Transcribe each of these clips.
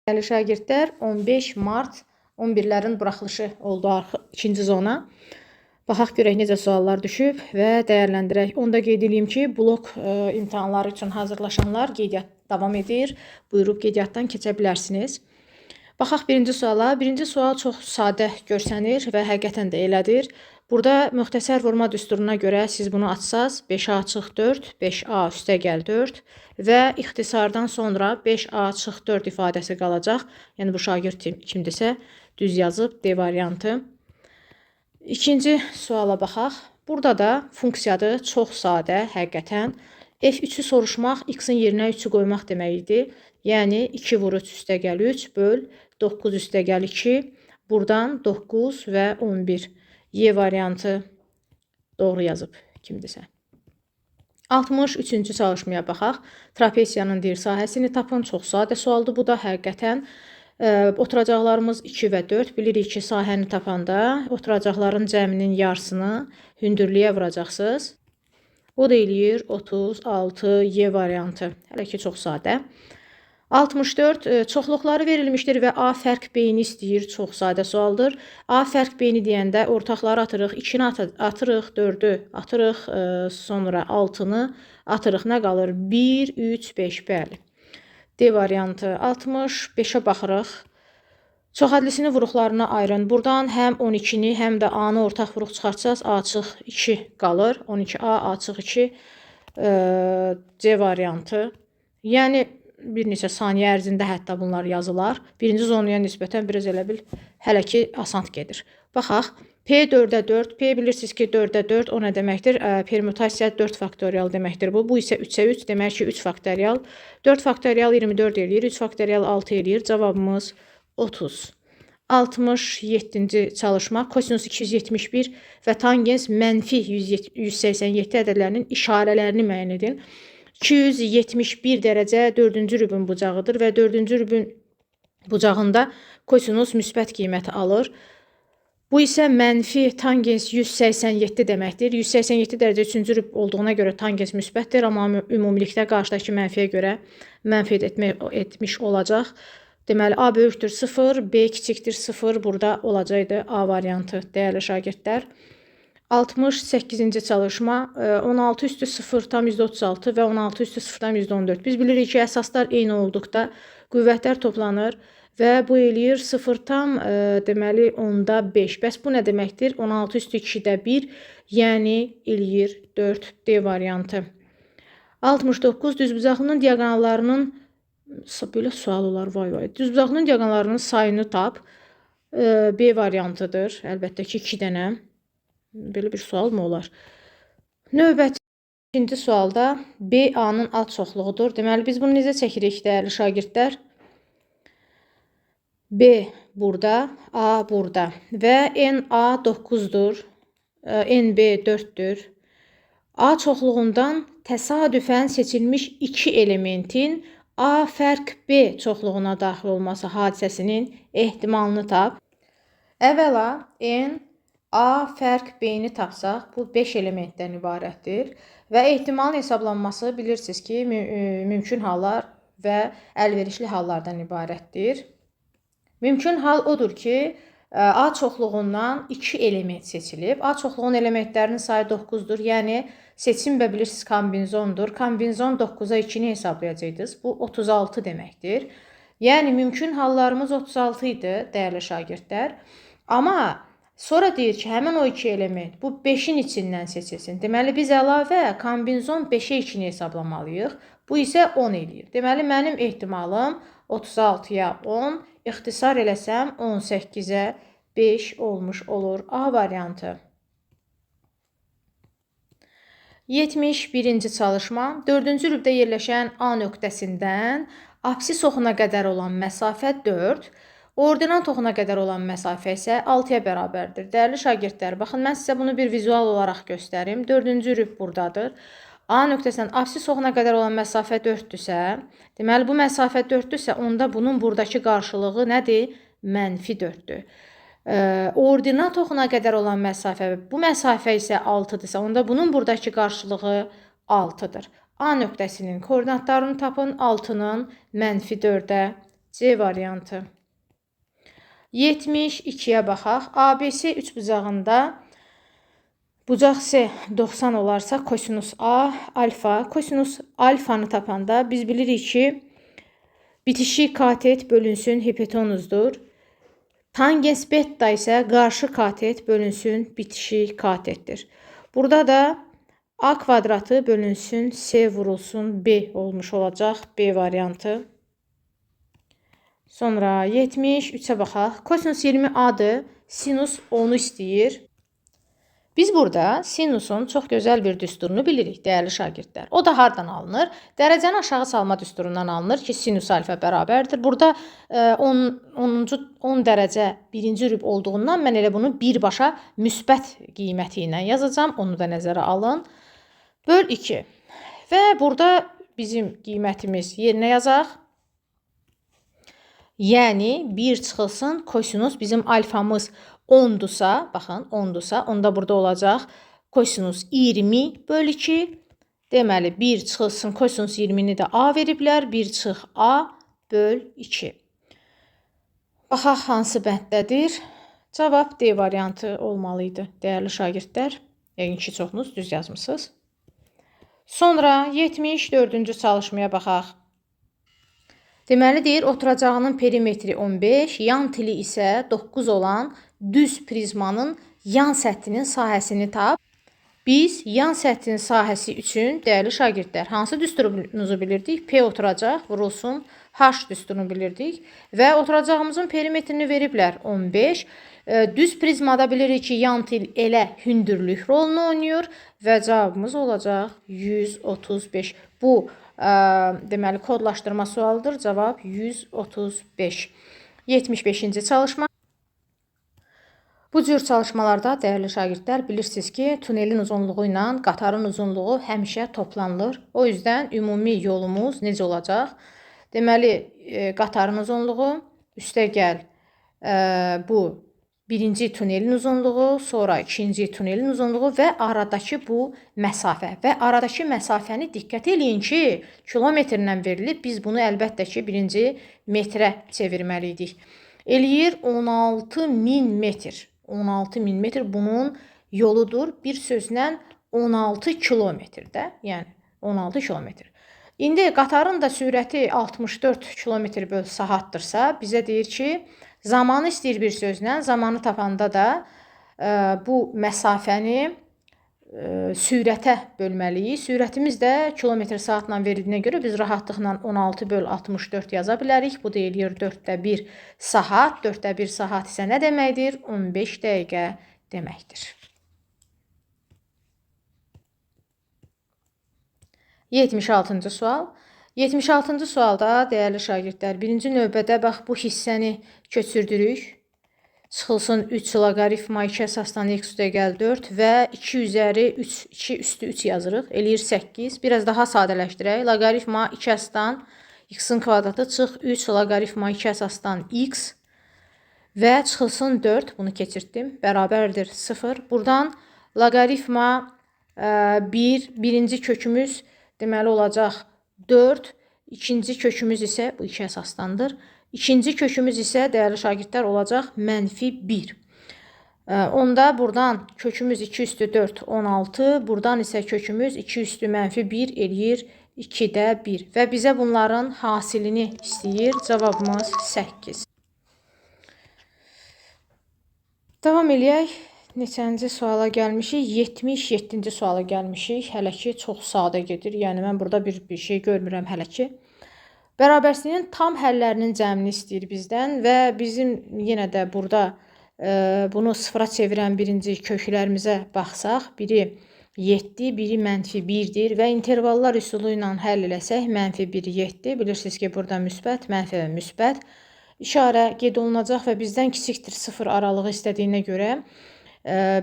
Dəyərli şagirdlər, 15 mart 11-lərin buraxılışı oldu ikinci zona. Baxaq görək necə suallar düşüb və dəyərləndirək. Onu da qeyd edeyim ki, blok imtahanları üçün hazırlaşanlar qeydiyyat davam edir. Buyurub qeydiyyatdan keçə bilərsiniz. Baxaq birinci suala. Birinci sual çox sadə görsənir və həqiqətən də elədir. Burada müxtəsər vurma düsturuna görə siz bunu açsaz 5A açıq 4, 5A üstəgəl 4 və ixtisardan sonra 5A açıq 4 ifadəsi qalacaq. Yəni bu şagird kimdirsə düz yazıb D variantı. İkinci suala baxaq. Burada da funksiyadır, çox sadə həqiqətən. F3-ü soruşmaq x-in yerinə 3-ü qoymaq demək idi. Yəni 2 vur 3 üstəgəl 3 böl 9 üstəgəl 2. Buradan 9 və 11. Y variantı doğru yazıb kimdirsə. 63-cü çalışmaya baxaq. Trapesiyanın dir sahəsini tapın. Çox sadə sualdır. Bu da həqiqətən oturacaqlarımız 2 və 4. Bilirik ki, sahəni tapanda oturacaqların cəminin yarısını hündürlüyə vuracaqsınız. O da eləyir 36 Y variantı. Hələ ki, çox sadə. 64 çoxluqları verilmişdir və A fərq beyni istəyir. Çox sadə sualdır. A fərq beyni deyəndə ortaqları atırıq. 2-ni atırıq, 4-ü atırıq, sonra 6-nı atırıq. Nə qalır? 1, 3, 5, bəli. D variantı 65-ə baxırıq. Çoxadlisini vuruqlarına ayırın. Buradan həm 12-ni, həm də A-nı ortaq vuruq çıxartsaz A açıq 2 qalır. 12A açıq 2 C variantı. Yəni bir neçə saniyə ərzində hətta bunlar yazılar. Birinci zonaya nisbətən biraz elə bil hələ ki asant gedir. Baxaq. P 4-ə 4. P bilirsiniz ki 4-ə 4 o nə deməkdir? Permutasiya 4 faktorial deməkdir bu. Bu isə 3-ə 3 demək ki 3 faktorial. 4 faktorial 24 eləyir. 3 faktorial 6 eləyir. Cavabımız 30. 67-ci çalışma. Kosinus 271 və tangens mənfi 187 ədədlərinin işarələrini müəyyən edin. 271 dərəcə 4-cü rübün bucağıdır və 4-cü rübün bucağında kosinus müsbət qiyməti alır. Bu isə mənfi tangens 187 deməkdir. 187 dərəcə 3-cü rüb olduğuna görə tangens müsbətdir, amma ümumilikdə qarşıdakı mənfiyə görə mənfi etmiş olacaq. Deməli, A böyükdür 0, B kiçikdir 0 burada olacaqdı A variantı, dəyərli şagirdlər. 68-ci çalışma 16 üstü 0 tam %36 və 16 üstü 0 tam %14. Biz bilirik ki, əsaslar eyni olduqda qüvvətlər toplanır və bu eləyir 0 tam deməli 10-da 5. Bəs bu nə deməkdir? 16 üstü 2-də 1, yəni eləyir 4 D variantı. 69 düzbucaqlının diaqonallarının belə sual olar, vay. Düzbucaqlının diaqonallarının sayını tap. B variantıdır. Əlbəttə ki 2 dənə. Belə bir sual mı olar? Növbəti ikinci sualda BA-nın alt çoxluğudur. Deməli, biz bunu necə çəkirik, dəyərli şagirdlər? B burada, A burada və NA 9-dur, NB 4-dür. A çoxluğundan təsadüfən seçilmiş 2 elementin A fərq B çoxluğuna daxil olması hadisəsinin ehtimalını tap. Əvvəla N A fərq B-ni tapsaq, bu 5 elementdən ibarətdir və ehtimalın hesablanması bilirsiniz ki, mümkün hallar və əlverişli hallardan ibarətdir. Mümkün hal odur ki, A çoxluğundan 2 element seçilib. A çoxluğun elementlərinin sayı 9-dur, yəni seçim və bilirsiniz kombinzondur. Kombinzon 9-a 2-ni hesablayacaqdınız. Bu 36 deməkdir. Yəni mümkün hallarımız 36 idi, dəyərli şagirdlər. Amma sonra deyir ki, həmin o 2 element bu 5-in içindən seçilsin. Deməli, biz əlavə kombinzon 5-ə 2-ni hesablamalıyıq. Bu isə 10 eləyir. Deməli, mənim ehtimalım 36-ya 10, ixtisar eləsəm 18-ə 5 olmuş olur. A variantı. 71-ci çalışma. 4-cü rübdə yerləşən A nöqtəsindən apsis oxuna qədər olan məsafə 4, ordinat oxuna qədər olan məsafə isə 6-ya bərabərdir. Dəyərli şagirdlər, baxın, mən sizə bunu bir vizual olaraq göstərim. 4-cü rüb buradadır. A nöqtəsindən apsis oxuna qədər olan məsafə 4-dürsə, deməli, bu məsafə 4-dürsə, onda bunun buradakı qarşılığı nədir? Mənfi 4-dür. Ordinat oxuna qədər olan məsafə, bu məsafə isə 6-dırsa, onda bunun buradakı qarşılığı 6-dır. A nöqtəsinin koordinatlarını tapın, 6-nın -4-ə C variantı. 72-yə baxaq. ABC üçbucağında bucaq C 90 olarsa kosinus A alfa. Kosinus alfanı tapanda biz bilirik ki bitişik katet bölünsün hipotenuzdur. Tangens beta isə qarşı katet bölünsün bitişik katetdir. Burada da A kvadratı bölünsün C vurulsun B olmuş olacaq. B variantı. Sonra 73-ə baxaq. Kosinus 20A-dır. Sinus 10-u istəyir. Biz burada sinusun çox gözəl bir düsturunu bilirik, dəyərli şagirdlər. O da hardan alınır? Dərəcəni aşağı salma düsturundan alınır ki, sinus alfa bərabərdir. Burada 10 dərəcə birinci rüb olduğundan mən elə bunu birbaşa müsbət qiyməti ilə yazacağam. Onu da nəzərə alın. Böl 2. Və burada bizim qiymətimiz yerinə yazaq. Yəni 1 çıxılsın kosinus bizim alfamız 10'dusa, baxın 10'dusa, onda burada olacaq kosinus 20 böl 2. Deməli 1 çıxılsın kosinus 20'ni də A veriblər. 1 çıx A böl 2. Baxaq hansı bənddədir? Cavab D variantı olmalıydı, dəyərli şagirdlər. Yəqin ki, çoxunuz düz yazmısınız. Sonra 74-cü çalışmaya baxaq. Deməli deyir, oturacağının perimetri 15, yan tili isə 9 olan düz prizmanın yan səthinin sahəsini tap. Biz yan səthin sahəsi üçün, dəyərli şagirdlər, hansı düsturumuzu bilirdik? P oturacaq, vurulsun H düsturunu bilirdik. Və oturacağımızın perimetrini veriblər 15. Düz prizmada bilirik ki, yan til elə hündürlük rolunu oynayır və cavabımız olacaq 135. Bu deməli kodlaşdırma sualıdır. Cavab 135. 75-ci çalışma. Bu cür çalışmalarda dəyərli şagirdlər bilirsiniz ki, tunelin uzunluğu ilə qatarın uzunluğu həmişə toplanılır. O yüzden ümumi yolumuz necə olacaq? Deməli qatarın uzunluğu üstə gəl bu birinci tunelin uzunluğu, sonra ikinci tunelin uzunluğu və aradakı bu məsafə. Və aradakı məsafəni diqqət eləyin ki, kilometrlə verilib. Biz bunu əlbəttə ki, birinci metrə çevirməliydik. Eləyir 16.000 metr. 16.000 metr bunun yoludur. Bir sözlə 16 kilometrdə. Yəni 16 kilometr. İndi qatarın da sürəti 64 kilometr böl saatdırsa, bizə deyir ki, zamanı istəyir bir sözlə. Zamanı tapanda da bu məsafəni sürətə bölməliyik. Sürətimiz də kilometr saatla verildiğine görə biz rahatlıqla 16 böl 64 yaza bilərik. Bu deyir 4'də 1 saat. 4'də 1 saat isə nə deməkdir? 15 dəqiqə deməkdir. 76-cı sual. 76-cı sualda dəyərli şagirdlər, birinci növbədə bax bu hissəni köçürdürük. Çıxılsın 3 loqaritma 2 əsasdan x üstə gəl 4 və 2 üzəri 3, 2 üstü 3 yazırıq. Eləyir 8. Biraz daha sadələşdirək. Loqaritma 2 əsasdan x-in kvadratı çıx 3 loqaritma 2 əsasdan x və çıxılsın 4. Bunu keçirtdim. Bərabərdir 0. Buradan loqaritma 1, birinci kökümüz deməli olacaq 4. İkinci kökümüz isə bu 2 əsasdandır. İkinci kökümüz isə dəyərli şagirdlər olacaq -1. Onda buradan kökümüz 2 üstü 4 16. Buradan isə kökümüz 2 üstü -1 eləyir 2'də 1. Və bizə bunların hasilini istəyir. Cavabımız 8. Davam eləyək. Neçənci suala gəlmişik? 77-ci suala gəlmişik. Hələ ki çox sadə gedir. Yəni mən burada bir şey görmürəm hələ ki. Bərabərsizliyin tam həllərinin cəmini istəyir bizdən və bizim yenə də burada bunu sıfıra çevirən birinci köklərimizə baxsaq, biri 7, biri -1'dir və intervallar üsulu ilə həll eləsək, -1, 7. Bilirsiniz ki, burada müsbət, mənfi və müsbət işarə qeyd olunacaq və bizdən kiçikdir 0 aralığı istədiyinə görə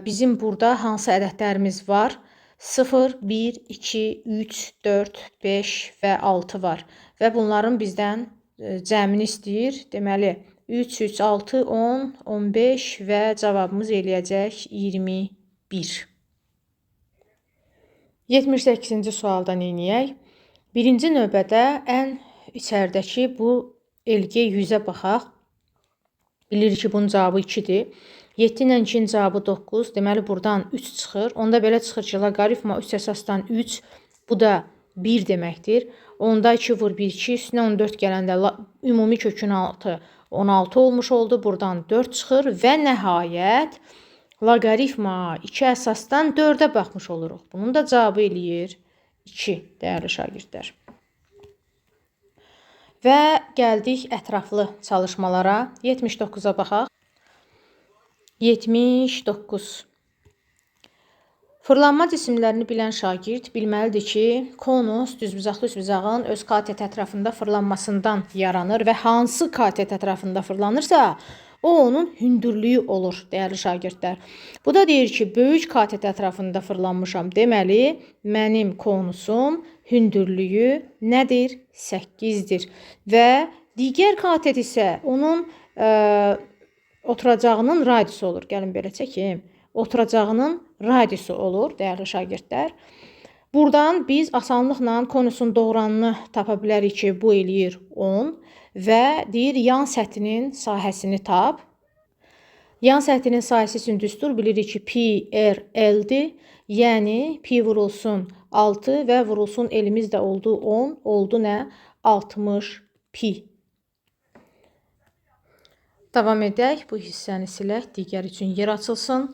bizim burada hansı ədədlərimiz var? 0, 1, 2, 3, 4, 5 və 6 var. Və bunların bizdən cəmini istəyir. Deməli 3, 3, 6, 10, 15 və cavabımız eləyəcək 21. 78-ci sualdan eləyək. Birinci növbədə ən içəridəki bu Elgey 100-ə baxaq. Bilirik ki, bunun cavabı 2-dir. 7 ilə 2-nin cavabı 9. Deməli, buradan 3 çıxır. Onda belə çıxır ki, loqaritma üst əsasdan 3. Bu da 1 deməkdir. Onda 2 vur 1, 2. Üstünə 14 gələndə ümumi kökün 6, 16 olmuş oldu. Buradan 4 çıxır. Və nəhayət, loqaritma 2 əsasdan 4-ə baxmış oluruq. Bunun da cavabı eləyir 2, dəyərli şagirdlər. Və gəldik ətraflı çalışmalara. 79-a baxaq. 79. Fırlanma cisimlərini bilən şagird bilməlidir ki, konus düzbucaqlı üçbucağın öz katet ətrafında fırlanmasından yaranır və hansı katet ətrafında fırlanırsa, o onun hündürlüyü olur, dəyərli şagirdlər. Bu da deyir ki, böyük katet ətrafında fırlanmışam. Deməli, mənim konusum hündürlüyü nədir? 8-dir. Və digər katet isə onun oturacağının radiusu olur. Gəlin belə çəkim. Oturacağının radiusu olur, dəyərli şagirdlər. Buradan biz asanlıqla konusun doğranını tapa bilərik ki, bu eləyir 10 və deyir yan səthinin sahəsini tap. Yan səthinin sahəsi üçün düstur bilirik ki, pi r l-dir. Yəni, pi vurulsun 6 və vurulsun elimiz də oldu 10, oldu nə? 60 pi. Davam edək, bu hissəni silək, digər üçün yer açılsın.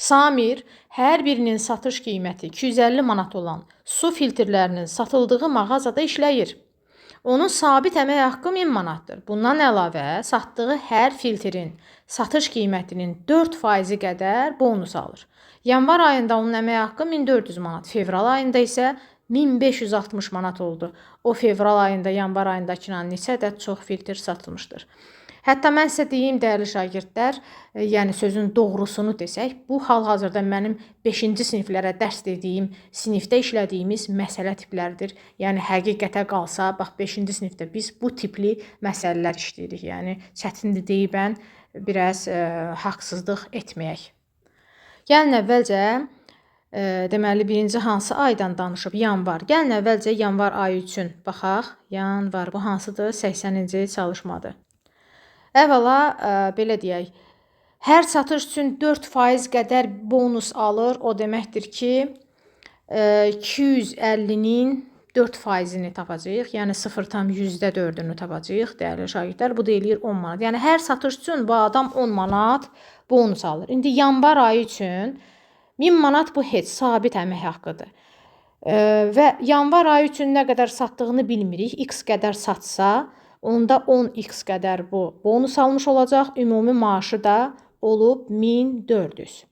Samir hər birinin satış qiyməti 250 manat olan su filtrlərinin satıldığı mağazada işləyir. Onun sabit əmək haqqı 1000 manatdır. Bundan əlavə, satdığı hər filtrin satış qiymətinin 4% qədər bonus alır. Yanvar ayında onun əmək haqqı 1400 manat, fevral ayında isə 1560 manat oldu. O fevral ayında, yanvar ayındakindən neçə ədəd çox filtr satılmışdır. Hətta mən sizə deyim, dəyərli şagirdlər, yəni sözün doğrusunu desək, bu hal-hazırda mənim 5-ci siniflərə dərs dediyim, sinifdə işlədiyimiz məsələ tipləridir. Yəni, həqiqətə qalsa, bax, 5-ci sinifdə biz bu tipli məsələlər işləyirik. Yəni, çətindir deyibən, biraz haqsızlıq etməyək. Gəlin əvvəlcə, deməli, birinci hansı aydan danışıb? Yanvar. Gəlin əvvəlcə yanvar ayı üçün baxaq. Yanvar, bu hansıdır? 80-ci çalışmadır. Əvvəla, belə deyək, hər satış üçün 4% qədər bonus alır. O deməkdir ki, 250-nin 4%-ni tapacağıq. Yəni, 0,4-ünü tapacağıq, dəyərli şagirdlər. Bu da eləyir 10 manat. Yəni, hər satış üçün bu adam 10 manat bonus alır. İndi yanvar ayı üçün 1000 manat bu heç, sabit əmək haqqıdır. Və yanvar ayı üçün nə qədər satdığını bilmirik. X qədər satsa, onda 10x qədər bu bonus almış olacaq. Ümumi maaşı da olub 1400.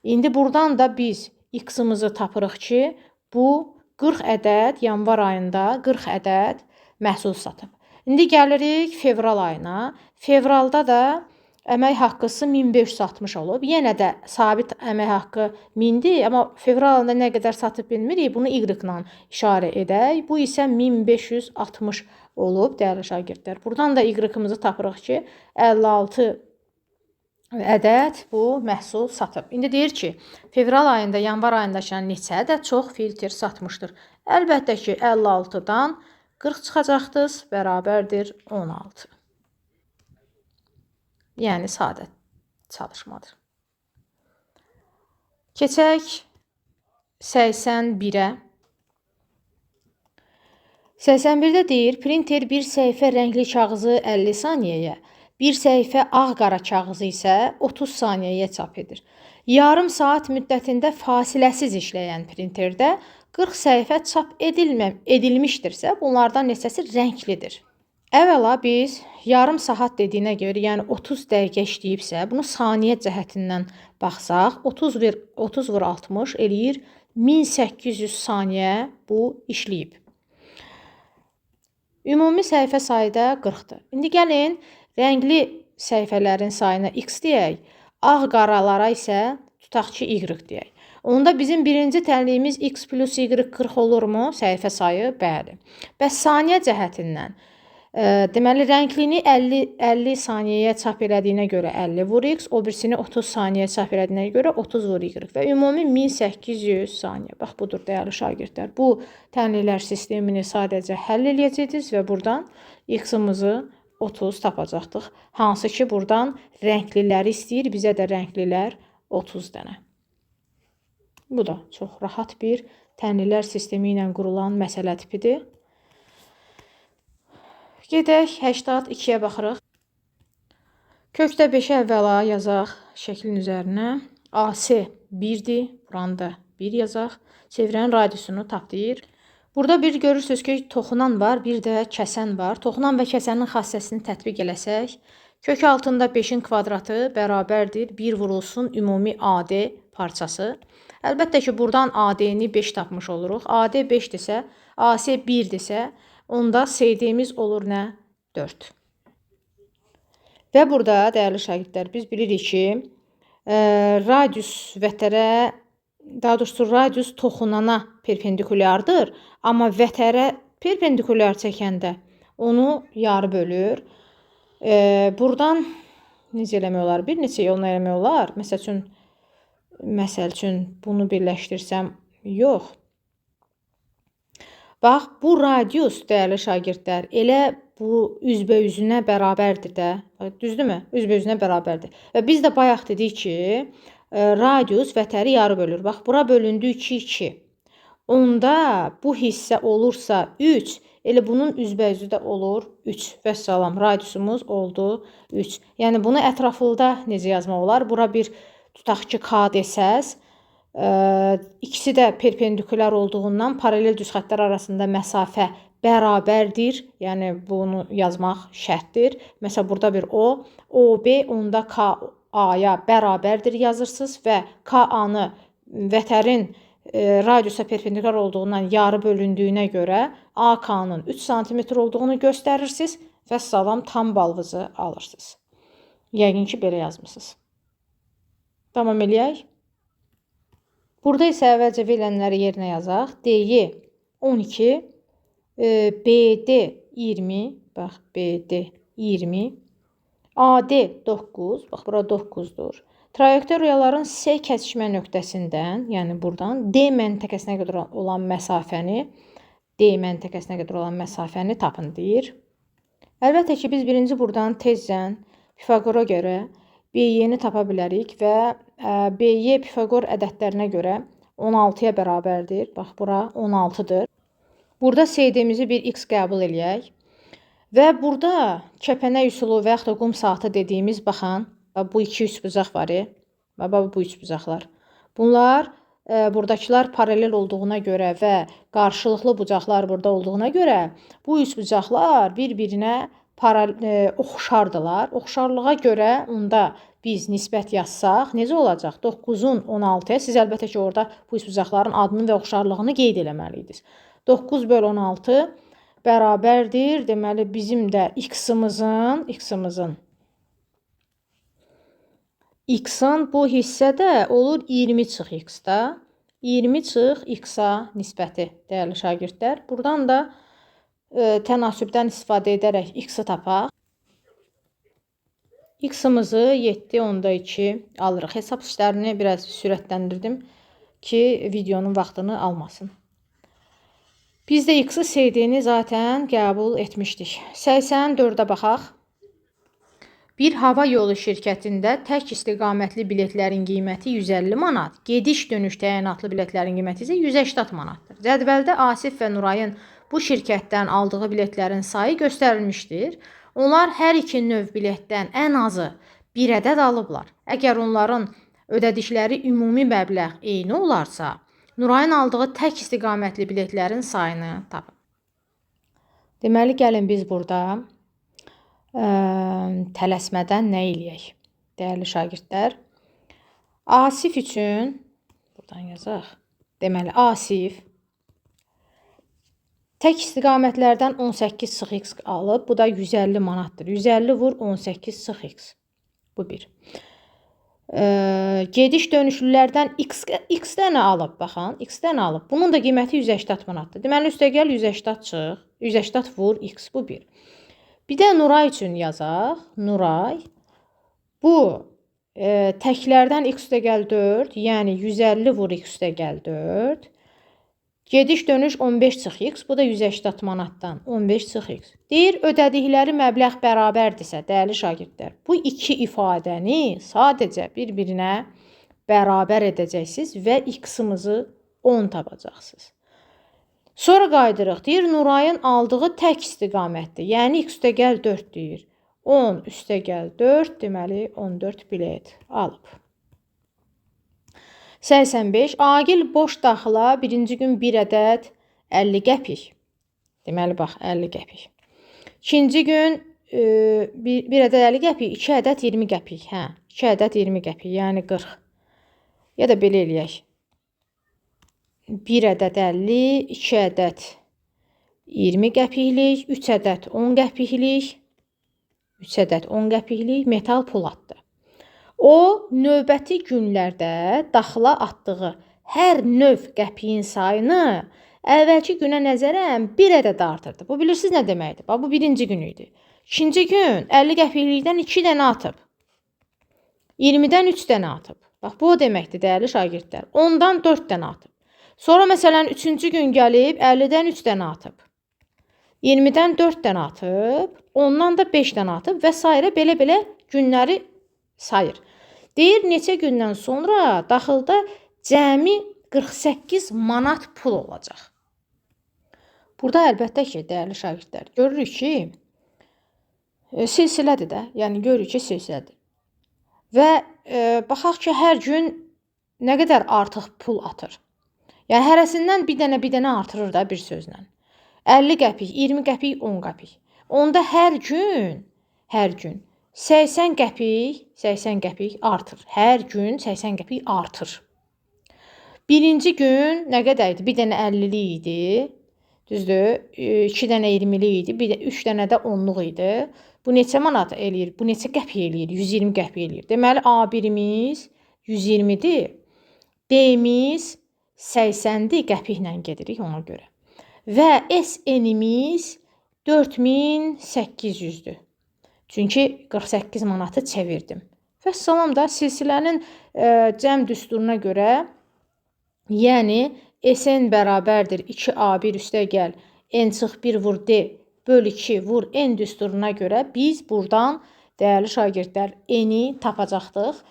İndi buradan da biz x-ımızı tapırıq ki, bu 40 ədəd yanvar ayında 40 ədəd məhsul satıb. İndi gəlirik fevral ayına. Fevralda da əmək haqqısı 1560 olub. Yenə də sabit əmək haqqı 1000-dir, amma fevral ayında nə qədər satıb bilmirik. Bunu y-la işarə edək. Bu isə 1560 olub, dəyərli şagirdlər. Buradan da y-ımızı tapırıq ki, 56 ədəd bu məhsul satıb. İndi deyir ki, fevral ayında, yanvar ayında neçə ədəd çox filtr satmışdır. Əlbəttə ki, 56-dan 40 çıxacaqdır, bərabərdir 16. Yəni, sadə çalışmadır. Keçək 81-ə. 81-də deyir, printer bir səhifə rəngli kağızı 50 saniyəyə, bir səhifə ağ-qara kağızı isə 30 saniyəyə çap edir. Yarım saat müddətində fasiləsiz işləyən printerdə 40 səhifə çap edilmişdirsə, bunlardan neçəsi rənglidir. Əvvəla biz yarım saat dediyinə görə, yəni 30 dəqiqə işləyibsə, bunu saniyə cəhətindən baxsaq, 30 vur 60 eləyir 1800 saniyə bu işləyib. Ümumi səhifə sayı da 40-dır. İndi gəlin, rəngli səhifələrin sayına x deyək, ağ-qaralara isə tutaq ki, y deyək. Onda bizim birinci tənliyimiz x plus y 40 olurmu? Səhifə sayı, bəli. Bəs saniyə cəhətindən Deməli, rənglini 50 saniyəyə çap elədiyinə görə 50 vur x, o birisini 30 saniyəyə çap elədiyinə görə 30 vur y və ümumi 1800 saniyə. Bax, budur, dəyərli şagirdlər. Bu tənliklər sistemini sadəcə həll eləyəcəksiniz və buradan x-ımızı 30 tapacaqdıq. Hansı ki, buradan rəngliləri istəyir, bizə də rənglilər 30 dənə. Bu da çox rahat bir tənliklər sistemi ilə qurulan məsələ tipidir. Gedək 82-yə baxırıq. Kökdə 5-ə əvvəla yazaq şəklin üzərinə. AC 1-dir. Buranı da 1 yazaq. Çevrənin radiusunu tapdıyır. Burada bir görürsünüz ki, toxunan var, bir də kəsən var. Toxunan və kəsənin xassəsini tətbiq eləsək, kök altında 5-in kvadratı bərabərdir 1 vurulsun ümumi AD parçası. Əlbəttə ki, buradan AD-ni 5 tapmış oluruq. AD 5-dirsə, AC 1-dirsə, onda CD-miz olur nə? 4. Və burada, dəyərli şagirdlər, biz bilirik ki, radius vətərə, daha doğrusu radius toxunana perpendikulyardır, amma vətərə perpendikulyar çəkəndə onu yarı bölür. Buradan necə eləmək olar? Bir neçə yolla eləmək olar. Məsəl üçün bunu birləşdirsəm, yox. Bax, bu radius, dəyərli şagirdlər, elə bu üzbə-üzünə bərabərdir də. Düzdürmü? Üzbə-üzünə bərabərdir. Və biz də bayaq dedik ki, radius vətəri yarı bölür. Bax, bura bölündü 2. Onda bu hissə olursa 3, elə bunun üzbə-üzü də olur 3. Vəssalam, radiusumuz oldu 3. Yəni, bunu ətrafında necə yazmaq olar? Bura bir tutaq ki, K desəz, ikisi də perpendikulyar olduğundan paralel düz xəttlər arasında məsafə bərabərdir. Yəni, bunu yazmaq şərtdir. Məsələn, burada bir O, OB onda KA-ya bərabərdir yazırsınız və KA-nı vətərin radiusa perpendikulyar olduğundan yarı bölündüyünə görə AK-nın 3 sm olduğunu göstərirsiniz və salam tam balınızı alırsınız. Yəqin ki, belə yazmısınız. Tamam eləyək. Burada isə əvvəlcə verilənləri yerinə yazaq. DY 12, BD 20, bax BD 20, AD 9, bax bura 9-dur. Trayektoriyaların S kəsişmə nöqtəsindən, yəni buradan D məntəqəsinə qədər olan məsafəni tapın deyir. Əlbəttə ki, biz birinci buradan tezdən Pifaqora görə BY-ni tapa bilərik və BY Pifaqor ədədlərinə görə 16-ya bərabərdir. Bax, bura 16-dır. Burada CD-mizi bir x qəbul eləyək. Və burada kəpənək üsulu və yaxud da qum saatı dediyimiz, baxın, bu iki üçbucaq var. Bu üçbucaqlar. Bunlar, buradakılar paralel olduğuna görə və qarşılıqlı bucaqlar burada olduğuna görə bu üçbucaqlar bir-birinə oxşardılar. Oxşarlığa görə onda biz nisbət yazsaq, necə olacaq? 9-un 16-ya, siz əlbəttə ki, orada bu üçbucaqların adını və oxşarlığını qeyd eləməliydiniz. 9 böl 16 bərabərdir. Deməli, bizim də x-ın bu hissədə olur 20 çıx x-da. 20 çıx x-a nisbəti, dəyərli şagirdlər. Buradan da tənasübdən istifadə edərək x-i tapaq. X-ımızı 7/2 alırıq. Hesab işlərini biraz sürətləndirdim ki, videonun vaxtını almasın. Biz də x-i CD-ni zaten qəbul etmişdik. 84-ə baxaq. Bir hava yolu şirkətində tək istiqamətli biletlərin qiyməti 150 manat, gediş-dönüş təyinatlı biletlərin qiyməti isə 180 manatdır. Cədvəldə Asif və Nurayın bu şirkətdən aldığı biletlərin sayı göstərilmişdir. Onlar hər iki növ biletdən ən azı bir ədəd alıblar. Əgər onların ödədikləri ümumi məbləğ eyni olarsa, Nurayın aldığı tək istiqamətli biletlərin sayını tapın. Deməli, gəlin biz burada tələsmədən nə eləyək? Dəyərli şagirdlər, Asif üçün, buradan yazaq, deməli, Asif tək istiqamətlərdən 18 sıx x alıb, bu da 150 manatdır. 150 vur 18 sıx x. Bu bir. Gediş dönüşlülərdən x dənə alıb, baxın, x dənə alıb. Bunun da qiyməti 180 manatdır. Deməli, üstəgəl 180 çıx, 180 vur x, bu bir. Bir də Nuray üçün yazaq. Nuray. Bu təklərdən x üstəgəl 4, yəni 150 vur x üstəgəl 4. Gediş dönüş 15 çıx x, bu da 180 manatdan 15 çıx x. Deyir, ödədikləri məbləğ bərabərdirsə, dəyərli şagirdlər, bu iki ifadəni sadəcə bir-birinə bərabər edəcəksiniz və x-ımızı 10 tapacaqsınız. Sonra qaydırıq. Deyir, Nurayın aldığı tək istiqamətdir. Yəni, x üstəgəl 4 deyir. 10 üstəgəl 4, deməli 14 bilet alıb. 85. Agil boş daxıla birinci gün bir ədəd 50 qəpik. Deməli, bax, 50 qəpik. İkinci gün bir ədəd 50 qəpik, 2 ədəd 20 qəpik. Hə, 2 ədəd 20 qəpik, yəni 40. Ya da belə eləyək. 1 ədəd 50, 2 ədəd 20 qəpiklik, 3 ədəd 10 qəpiklik, 3 ədəd 10 qəpiklik metal poladdır. O, növbəti günlərdə daxıla atdığı hər növ qəpiyin sayını əvvəlki günə nəzərən 1 ədəd artırdı. Bu, bilirsiniz nə deməkdir? Bax, bu birinci gün idi. İkinci gün 50 qəpiklikdən 2 dənə atıb. 20-dən 3 dənə atıb. Bax, bu o deməkdir, dəyərli şagirdlər. 10-dan 4 dənə atıb. Sonra məsələn 3-cü gün gəlib 50-dən 3 dənə atıb. 20-dən 4 dənə atıb, ondan da 5 dənə atıb və s. belə-belə günləri sayır. Deyir, neçə gündən sonra daxılda cəmi 48 manat pul olacaq. Burada əlbəttə ki, dəyərli şagirdlər, görürük ki, silsilədir də, yəni görürük ki, silsilədir. Və baxaq ki, hər gün nə qədər artıq pul atır. Yəni, hərəsindən bir dənə artırır da bir sözlə. 50 qəpik, 20 qəpik, 10 qəpik. Onda hər gün 80 qəpik artır. Hər gün 80 qəpik artır. Birinci gün nə qədər idi? Bir dənə 50-lik idi. Düzdür? 2 dənə 20-lik idi. 3 dənə də 10-luq idi. Bu neçə manat eləyir? Bu neçə qəpik eləyir? 120 qəpik eləyir. Deməli, A1-imiz 120-dir. D-miz 80-dir, qəpiklə gedirik ona görə. Və SN-imiz 4800-dür. Çünki 48 manatı çevirdim. Və salam da silsilənin cəm düsturuna görə, yəni SN bərabərdir 2A1 üstəgəl N çıx 1 vur D bölü 2 vur N düsturuna görə biz buradan, dəyərli şagirdlər, N-i tapacaqdıq.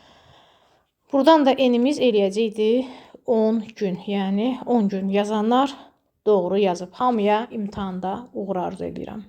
Buradan da N-imiz eləyəcəkdi 10 gün, yəni 10 gün yazanlar doğru yazıb. Hamıya imtahanda uğur arzu edirəm.